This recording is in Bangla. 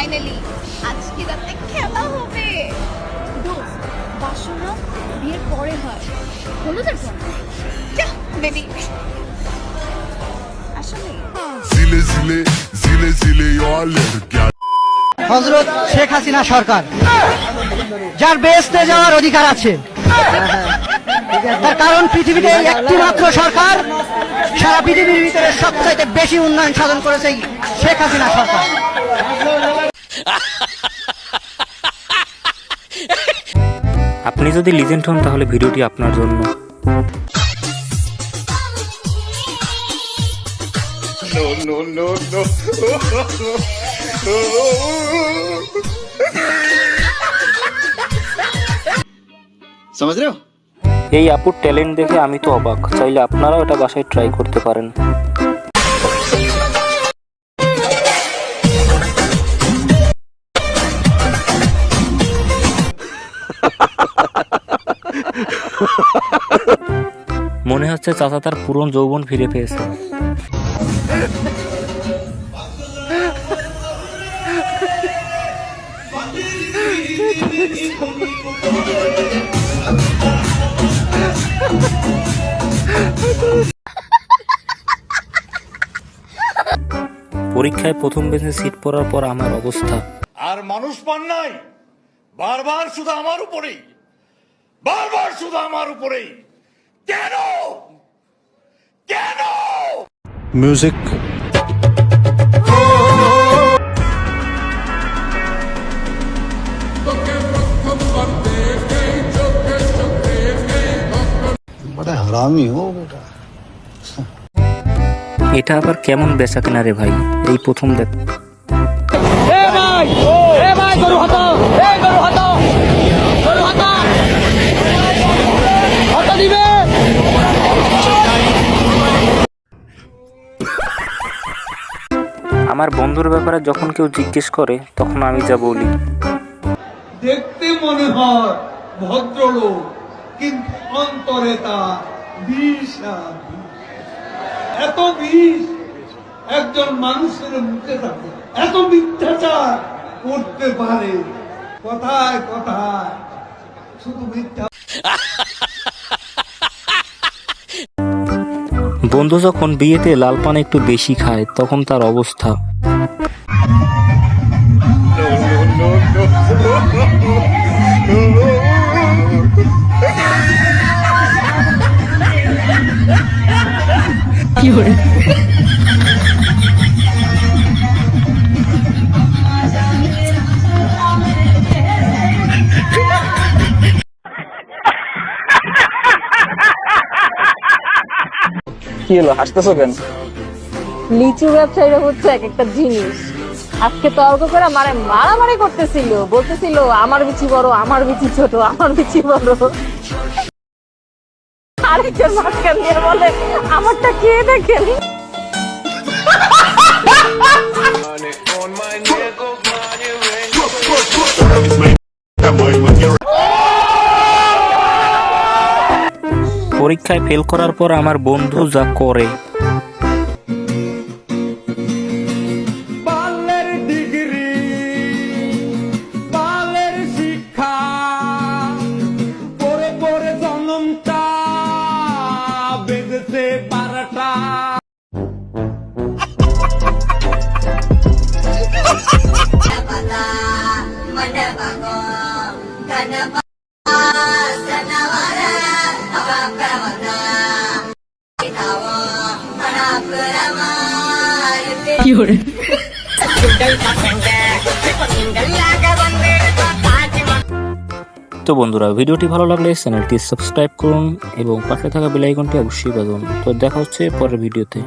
ফাইনালি আজকে রাতে খেলা হবে। দোস্ত, বাসনা বিয়ের পরে হয়, হলুদের পর। যা বেবি, আসলে zile zile zile zile eu alerg chiar. হযরত শেখ হাসিনা সরকার, যার বেহেশতে যাওয়ার অধিকার আছে, তার কারণ পৃথিবীতে একটি মাত্র সরকার সারা পৃথিবীর ভিতরে সবচাইতে বেশি উন্নয়ন সাধন করেছে এই শেখ হাসিনা সরকার। আপনি যদি লিজেন্ড হন তাহলে ভিডিওটি আপনার জন্য। समझ रहे हो? এই আপুর ট্যালেন্ট দেখে আমি তো অবাক। চাইলে আপনারাও এটা বাসায় ট্রাই করতে পারেন। মনে হচ্ছে চাচা তার পুরনো যৌবন ফিরে পেয়েছে। পরীক্ষায় প্রথম বেঞ্চে সিট পড়ার পর আমার অবস্থা। আর মানুষ পান নাই, বারবার শুধু আমার উপরেই, বারবার শুধু আমার উপরেই। কেন কেন? Music. बड़ा हरामी हो बेटा। এটা আবার কেমন বেচা কেনা রে ভাই, এই প্রথম দেখ। আমার বন্ধুর ব্যাপারে যখন কেউ জিজ্ঞেস করে তখন আমি যা বলি, দেখতে মনে হয় ভদ্রলোক, কিন্তু অন্তরে তা বিষ আর বিষ। এত বিষ একজন মানুষের মুখে থাকে, এত মিথ্যাচার করতে পারে, কথায় কথায় শুধু মিথ্যা। বন্ধু যখন বিয়েতে লাল পান একটু বেশি খায় তখন তার অবস্থা। কি হলো, হাসতেছো কেন? লিচু ব্যবসায়ীরা হচ্ছে এক একটা জিনিস। আজকে তর্ক করে মানে মারামারি করতেছিল, বলতেছিল আমার বিচি বড়, আমার বিচি ছোট, আমার বিচি বড়। আরেকজন মাঝখান দিয়ে বলে আমারটা কে দেখেন। পরীক্ষায় ফেল করার পর আমার বন্ধু যা করে, বালের ডিগ্রি, বালের শিক্ষা, পরে পরে জন্মটা বেঁধেছে বারোটা। তো বন্ধুরা, ভিডিওটি ভালো লাগলে চ্যানেলটি সাবস্ক্রাইব করুন এবং পাশে থাকা বেল আইকনটি অবশ্যই বাজান। তো দেখা হচ্ছে পরের ভিডিওতে।